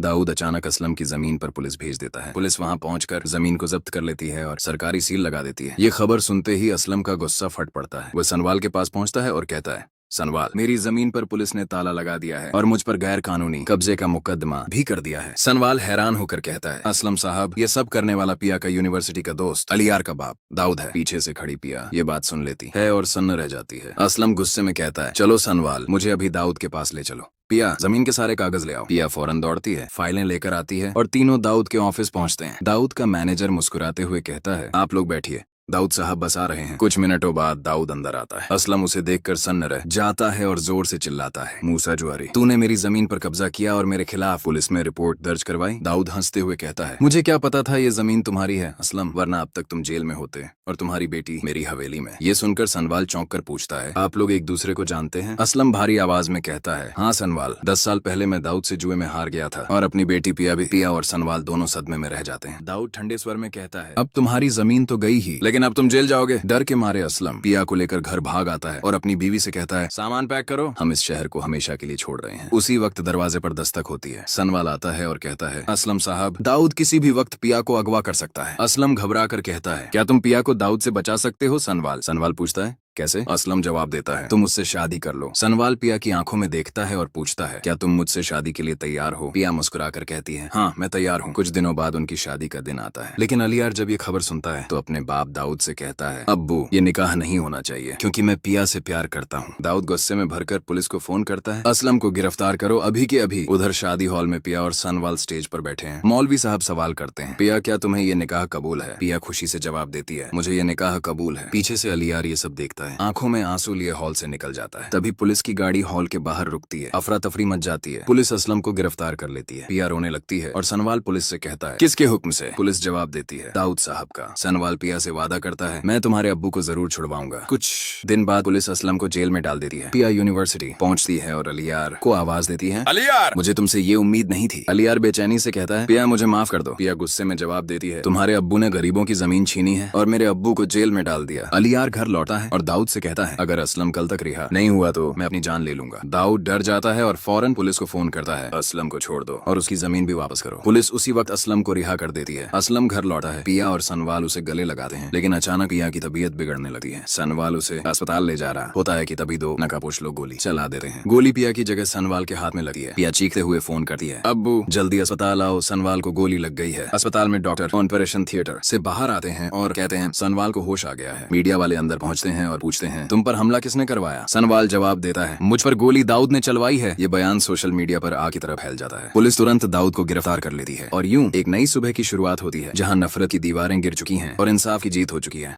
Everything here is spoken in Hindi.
दाऊद अचानक असलम की जमीन पर पुलिस भेज देता है। पुलिस वहां पहुंचकर जमीन को जब्त कर लेती है और सरकारी सील लगा देती है। ये खबर सुनते ही असलम का गुस्सा फट पड़ता है। वह सनवाल के पास पहुंचता है और कहता है, सनवाल, मेरी जमीन पर पुलिस ने ताला लगा दिया है और मुझ पर गैर कानूनी कब्जे का मुकदमा भी कर दिया है। सनवाल हैरान होकर कहता है, असलम साहब, ये सब करने वाला पिया का यूनिवर्सिटी का दोस्त अलियार का बाप दाऊद है। पीछे से खड़ी पिया ये बात सुन लेती है और सन्न रह जाती है। असलम गुस्से में कहता है, चलो सनवाल, मुझे अभी दाऊद के पास ले चलो। पिया, जमीन के सारे कागज ले आओ। पिया फौरन दौड़ती है, फाइलें लेकर आती है और तीनों दाऊद के ऑफिस पहुंचते हैं। दाऊद का मैनेजर मुस्कुराते हुए कहता है, आप लोग बैठिए, दाऊद साहब बस आ रहे हैं। कुछ मिनटों बाद दाऊद अंदर आता है। असलम उसे देखकर सन्न रह जाता है और जोर से चिल्लाता है, मूसा जुआरी, तूने मेरी जमीन पर कब्जा किया और मेरे खिलाफ पुलिस में रिपोर्ट दर्ज करवाई। दाऊद हंसते हुए कहता है, मुझे क्या पता था ये जमीन तुम्हारी है असलम, वरना अब तक तुम जेल में होते और तुम्हारी बेटी मेरी हवेली में। ये सुनकर सनवाल चौंक कर पूछता है, आप लोग एक दूसरे को जानते हैं? असलम भारी आवाज में कहता है, हाँ सनवाल, 10 साल पहले मैं दाऊद से जुए में हार गया था और अपनी बेटी पिया भी। पिया और सनवाल दोनों सदमे में रह जाते हैं। दाऊद ठंडे स्वर में कहता है, अब तुम्हारी जमीन तो गई ही, लेकिन अब तुम जेल जाओगे। डर के मारे असलम पिया को लेकर घर भाग आता है और अपनी बीवी से कहता है, सामान पैक करो, हम इस शहर को हमेशा के लिए छोड़ रहे हैं। उसी वक्त दरवाजे पर दस्तक होती है। सनवाल आता है और कहता है, असलम साहब, दाऊद किसी भी वक्त पिया को अगवा कर सकता है। असलम घबरा कर कहता है, क्या तुम पिया को दाऊद से बचा सकते हो? सनवाल पूछता है, कैसे? असलम जवाब देता है, तुम मुझसे शादी कर लो। सनवाल पिया की आंखों में देखता है और पूछता है, क्या तुम मुझसे शादी के लिए तैयार हो? पिया मुस्कुराकर कहती है, हाँ मैं तैयार हूँ। कुछ दिनों बाद उनकी शादी का दिन आता है, लेकिन अलियार जब ये खबर सुनता है तो अपने बाप दाऊद से कहता है, अब्बू, ये निकाह नहीं होना चाहिए क्योंकि मैं पिया से प्यार करता हूँ। दाऊद गुस्से में भरकर पुलिस को फोन करता है, असलम को गिरफ्तार करो अभी के अभी। उधर शादी हॉल में पिया और सनवाल स्टेज पर बैठे हैं। मौलवी साहब सवाल करते हैं, पिया, क्या तुम्हें ये निकाह कबूल है? पिया खुशी से जवाब देती है, मुझे ये निकाह कबूल है। पीछे से अलियार ये सब देखता है, आंखों में आंसू लिए हॉल से निकल जाता है। तभी पुलिस की गाड़ी हॉल के बाहर रुकती है। अफरा तफरी मच जाती है। पुलिस असलम को गिरफ्तार कर लेती है। पिया रोने लगती है और सनवाल पुलिस से कहता है, किसके हुक्म से? पुलिस जवाब देती है, दाऊद साहब का। सनवाल पिया से वादा करता है, मैं तुम्हारे अब्बू को जरूर छुड़वाऊंगा। कुछ दिन बाद पुलिस असलम को जेल में डाल देती है। पिया यूनिवर्सिटी पहुंचती है और अलियार को आवाज देती है, अलियार, मुझे तुमसे ये उम्मीद नहीं थी। अलियार बेचैनी से कहता है, पिया मुझे माफ कर दो। पिया गुस्से में जवाब देती है, तुम्हारे अब्बू ने गरीबों की जमीन छीनी है और मेरे अब्बू को जेल में डाल दिया। अलियार घर लौटा है और दाऊद से कहता है, अगर असलम कल तक रिहा नहीं हुआ तो मैं अपनी जान ले लूंगा। दाऊद डर जाता है और फौरन पुलिस को फोन करता है, असलम को छोड़ दो और उसकी जमीन भी वापस करो। पुलिस उसी वक्त असलम को रिहा कर देती है। असलम घर लौटा है। पिया और सनवाल उसे गले लगाते हैं, लेकिन अचानक पिया की तबीयत बिगड़ने लगती है। सनवाल उसे अस्पताल ले जा रहा होता है कि तभी दो नकाबपोश लोग गोली चला देते हैं। गोली पिया की जगह सनवाल के हाथ में लगती है। पिया चीखते हुए फोन करती है, अब्बू जल्दी अस्पताल आओ, सनवाल को गोली लग गई है। अस्पताल में डॉक्टर ऑपरेशन थिएटर से बाहर आते हैं और कहते हैं, सनवाल को होश आ गया है। मीडिया वाले अंदर पहुंचते हैं और पूछते हैं, तुम पर हमला किसने करवाया? सनवाल जवाब देता है, मुझ पर गोली दाऊद ने चलवाई है। ये बयान सोशल मीडिया पर आग की तरह फैल जाता है। पुलिस तुरंत दाऊद को गिरफ्तार कर लेती है और यूं एक नई सुबह की शुरुआत होती है, जहां नफरत की दीवारें गिर चुकी हैं और इंसाफ की जीत हो चुकी है।